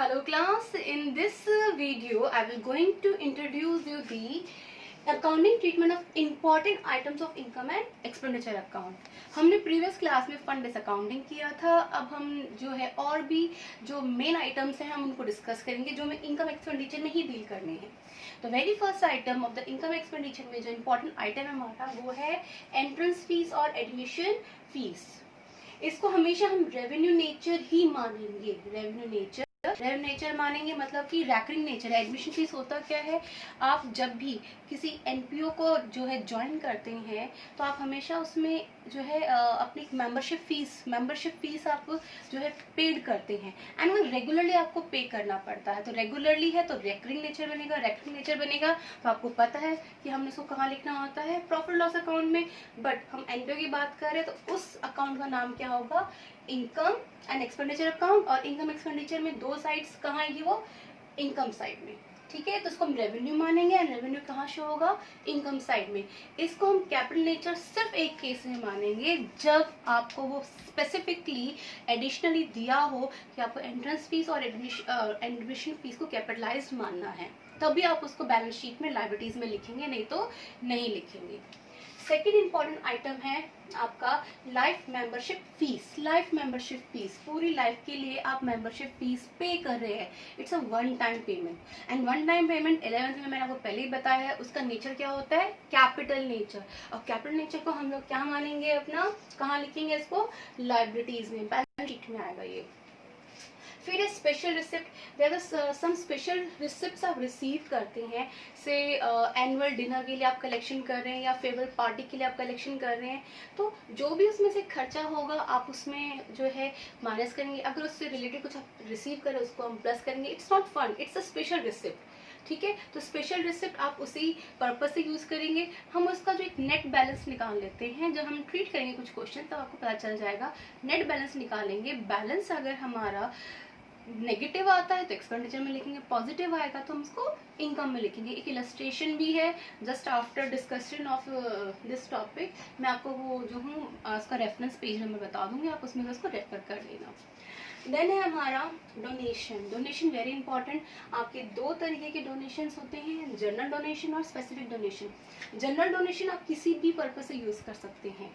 Hello class, in this video I will going to introduce you the accounting treatment of important items of income and expenditure account। हमने previous class में fund base accounting किया था। अब हम जो है और भी जो मेन आइटम्स हैं हम उनको डिस्कस करेंगे जो हमें इनकम एक्सपेंडिचर में ही डील करने हैं। तो very first item of the income expenditure में जो इम्पोर्टेंट आइटम है हमारा वो है एंट्रेंस फीस और एडमिशन फीस। इसको हमेशा हम रेवेन्यू नेचर ही मानेंगे। रेवेन्यू नेचर मानेंगे मतलब कि रैकरिंग नेचर है। एडमिशन फीस होता क्या है, आप जब भी किसी एनपीओ को जो है ज्वाइन करते हैं तो आप हमेशा उसमें जो है अपनी मेंबरशिप फीस आप जो है पेड करते हैं एंड वो रेगुलरली आपको पे करना पड़ता है। तो रेगुलरली है तो रैकरिंग नेचर बनेगा। तो आपको पता है कि हमने इसको कहाँ लिखना होता है, प्रॉफिट लॉस अकाउंट में। बट हम एनपीओ की बात कर रहे हैं तो उस अकाउंट का नाम क्या होगा, इनकम एंड एक्सपेंडिचर अकाउंट। और इनकम एक्सपेंडिचर में दो साइड्स कहाँ आएगी, वो इनकम साइड में। ठीक है, तो इसको हम रेवेन्यू मानेंगे एंड रेवेन्यू कहाँ शो होगा, इनकम साइड में। इसको हम कैपिटल नेचर सिर्फ एक केस में मानेंगे जब आपको वो स्पेसिफिकली एडिशनली दिया हो कि आपको एंट्रेंस फीस और एडमिशन फीस को कैपिटलाइज्ड मानना है, तभी आप उसको बैलेंस शीट में लायबिलिटीज में लिखेंगे, नहीं तो नहीं लिखेंगे। सेकेंड इंपॉर्टेंट आइटम है आपका लाइफ मेंबरशिप फीस। पूरी लाइफ के लिए आप मेंबरशिप फीस पे कर रहे हैं। It's a one time payment and one time payment 11th में मैंने आपको पहले ही बताया है। उसका नेचर क्या होता है, कैपिटल नेचर। और कैपिटल नेचर को हम लोग क्या मानेंगे, अपना कहाँ लिखेंगे इसको, लायबिलिटीज में, बैलेंस शीट में आएगा ये। फिर special receipt, there are some special receipts आप रिसीव करते हैं, से एनुअल डिनर के लिए आप कलेक्शन कर रहे हैं या फेयरवेल पार्टी के लिए आप कलेक्शन कर रहे हैं। तो जो भी उसमें से खर्चा होगा आप उसमें जो है माइनस करेंगे। अगर उससे रिलेटेड कुछ आप रिसीव करें उसको हम प्लस करेंगे। It's not fund, it's a special receipt. ठीक है, तो स्पेशल रिसिप्ट आप उसी पर्पज से यूज करेंगे। हम उसका जो एक नेट बैलेंस निकाल लेते हैं, जब हम ट्रीट करेंगे कुछ क्वेश्चन तब आपको पता चल जाएगा। नेट बैलेंस निकालेंगे। बैलेंस अगर हमारा नेगेटिव आता है तो एक्सपेंडिचर में लिखेंगे, पॉजिटिव आएगा तो हम उसको इनकम में लिखेंगे। एक इलस्ट्रेशन भी है just after discussion of this topic. मैं आपको वो जो हूँ उसका रेफरेंस पेज नंबर बता दूंगी, आप उसमें उसको रेफर कर लेना। देन है हमारा डोनेशन वेरी इंपॉर्टेंट। आपके दो तरीके के डोनेशन होते हैं, जनरल डोनेशन और स्पेसिफिक डोनेशन। जनरल डोनेशन आप किसी भी पर्पज से यूज कर सकते हैं।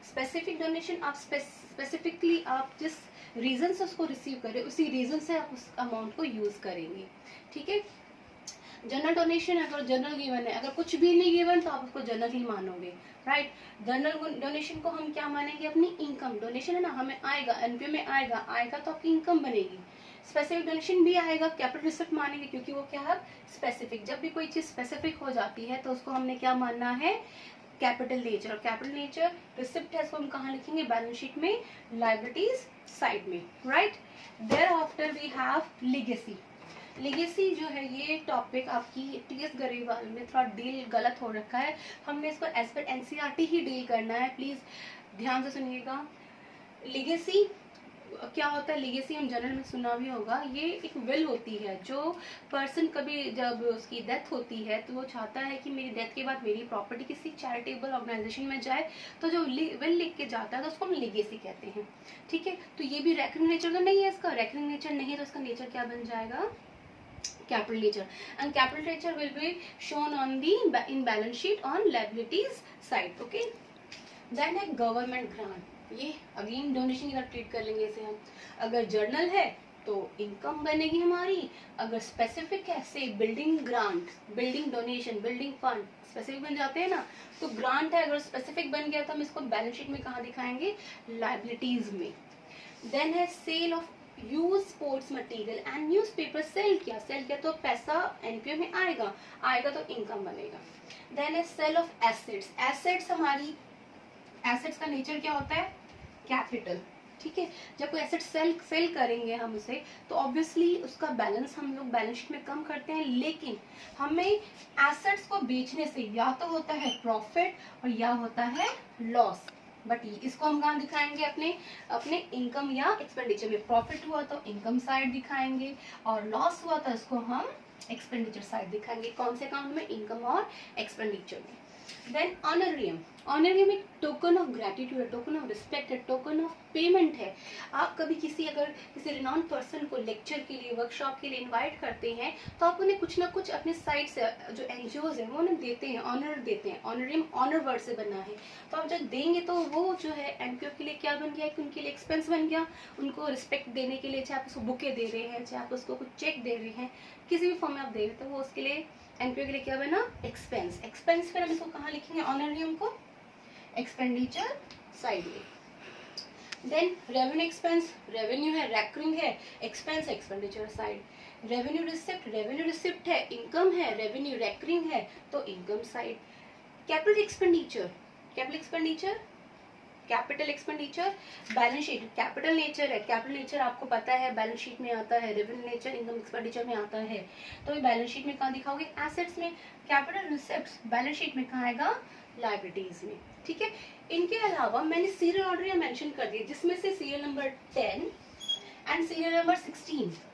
स्पेसिफिक डोनेशन आप स्पेसिफिकली आप जिस रीजन से उसको रिसीव करें उसी रीजन से आप उस अमाउंट को यूज करेंगे। ठीक है, जनरल डोनेशन अगर जनरल गिवन है, अगर कुछ भी नहीं गिवन तो आप उसको जनरल ही मानोगे, राइट। जनरल डोनेशन को हम क्या मानेंगे, अपनी इनकम। डोनेशन है ना, हमें आएगा एनपीओ में आएगा तो आपकी इनकम बनेगी। स्पेसिफिक डोनेशन भी आएगा, कैपिटल रिसिप्ट मानेंगे क्योंकि वो क्या है, स्पेसिफिक। जब भी कोई चीज स्पेसिफिक हो जाती है तो उसको हमने क्या मानना है, कैपिटल नेचर। और कैपिटल नेचर रिसिप्ट है, इसको हम कहाँ लिखेंगे, बैलेंस शीट में, लायबिलिटीज साइड में, right. There after we have legacy जो है ये टॉपिक आपकी टीएस गरेवाल में थोड़ा डील गलत हो रखा है। हमने इसको एज पर एनसीईआरटी ही डील करना है, प्लीज ध्यान से सुनिएगा। लीगेसी क्या होता है, लीगेसी हम जनरल में सुना भी होगा। ये एक विल होती है, जो पर्सन कभी जब उसकी डेथ होती है तो वो चाहता है कि मेरी डेथ के बाद मेरी प्रॉपर्टी किसी चैरिटेबल ऑर्गेनाइजेशन में जाए, तो जो विल लिख के जाता है तो उसको हम लीगेसी कहते हैं। ठीक है, तो ये भी रैकरिंग नेचर का नहीं है, इसका रैकरिंग नेचर नहीं है तो इसका नेचर क्या बन जाएगा, capital nature. And capital nature will be shown on the in balance sheet on liabilities side. Okay, then है गवर्नमेंट ग्रांट। ये अगेन डोनेशन की तरह ट्रीट कर लेंगे इसे हम। अगर जर्नल है तो इनकम बनेगी हमारी, अगर स्पेसिफिक है से building grant, building donation, building fund specific बन जाते हैं ना, तो ग्रांट है, अगर स्पेसिफिक बन गया तो हम इसको बैलेंस शीट में कहाँ दिखाएंगे, लायबिलिटीज में। देन है sale of use sports material and newspaper. Sale किया तो पैसा एनपीओ में आएगा तो इनकम बनेगा। देन है सेल ऑफ एसेट्स हमारी, एसेट्स का नेचर क्या होता है, कैपिटल। ठीक है, जब कोई एसेट सेल करेंगे हम उसे तो ऑब्वियसली उसका बैलेंस हम लोग बैलेंस शीट में कम करते हैं, लेकिन हमें एसेट्स को बेचने से या तो होता है प्रॉफिट और या होता है लॉस। बट इसको हम कहाँ दिखाएंगे, अपने इनकम या एक्सपेंडिचर में। प्रॉफिट हुआ तो इनकम साइड दिखाएंगे और लॉस हुआ तो इसको हम एक्सपेंडिचर साइड दिखाएंगे। कौन से अकाउंट में, इनकम और एक्सपेंडिचर में। देन ऑनरेरियम, ऑनरियम एक टोकन ऑफ ग्रेटिट्यूड है, टोकन ऑफ रिस्पेक्ट है, टोकन ऑफ पेमेंट है। आप कभी अगर किसी रिनाउंड पर्सन को लेक्चर के लिए, वर्कशॉप के लिए इनवाइट करते हैं तो आप उन्हें कुछ ना कुछ अपने साइड से, जो एनजीओज है वो उन्हें देते हैं, ऑनर देते हैं। ऑनरियम ऑनर वर्ड से बना है, तो आप जब देंगे तो वो जो है एमपीओ के लिए क्या बन गया कि उनके लिए एक्सपेंस बन गया। उनको रिस्पेक्ट देने के लिए, चाहे आप उसको बुके दे रहे हैं, चाहे आप उसको कुछ चेक दे रहे हैं, किसी भी फॉर्म में आप दे रहे हैं, तो वो उसके लिए एमपीओ के लिए क्या बना, एक्सपेंस। एक्सपेंस फिर हम इसको कहाँ लिखेंगे, ऑनरियम को एक्सपेंडिचर साइड में। देन रेवेन्यू एक्सपेंस, रेवेन्यू है, रैकरिंग है, expense expenditure side. Revenue receipt है, इनकम है, रेवेन्यू रैकरिंग है तो income side. Capital expenditure, capital expenditure, balance sheet capital nature है, कैपिटल नेचर आपको पता है बैलेंस शीट में आता है, रेवेन्यू नेचर इनकम एक्सपेंडिचर में आता है। तो ये बैलेंस शीट में कहाँ दिखाओगे, एसेट्स में। कैपिटल रिसिप्ट्स बैलेंस शीट में कहाँ आएगा, लायबिलिटीज में। ठीक है, इनके अलावा मैंने सीरियल ऑर्डर यहाँ मेंशन कर दिया, जिसमें से serial number 10 and serial number 16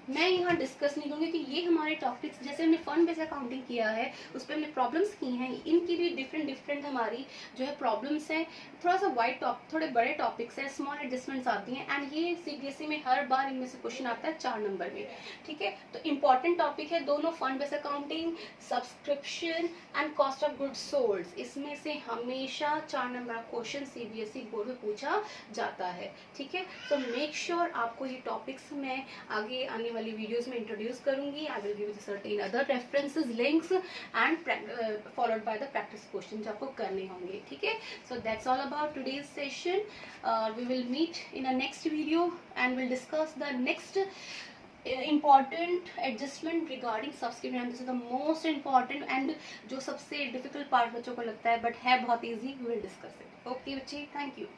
मैं यहाँ डिस्कस नहीं करूँगी कि ये हमारे टॉपिक्स, जैसे हमने फंड बेस्ड अकाउंटिंग किया है उस पर हमने प्रॉब्लम्स की हैं, इनकी भी डिफरेंट हमारी जो है प्रॉब्लम्स हैं। थोड़ा सा वाइड थोड़े बड़े टॉपिक्स हैं, स्मॉल एडजस्टमेंट्स आती हैं, एंड ये सीबीएसई में हर बार इनमें से क्वेश्चन आता है 4 नंबर में। ठीक है, तो इंपॉर्टेंट टॉपिक है दोनों, fund based accounting, subscription and cost of goods sold. इसमें से हमेशा 4 नंबर का क्वेश्चन सीबीएसई बोर्ड में पूछा जाता है। ठीक है, तो मेक श्योर आपको ये टॉपिक्स मैं आगे आने वाली वीडियोस में इंट्रोड्यूस करूंगी। I will give certain other references, links and followed by the practice question जो आपको करने होंगे। ठीक है, so that's all about today's session. We will meet in a next video and we'll discuss the next important adjustment regarding subscription. This is the most important and जो सबसे difficult part बच्चों को लगता है but है बहुत easy. We will discuss it. Okay बच्चे, thank you.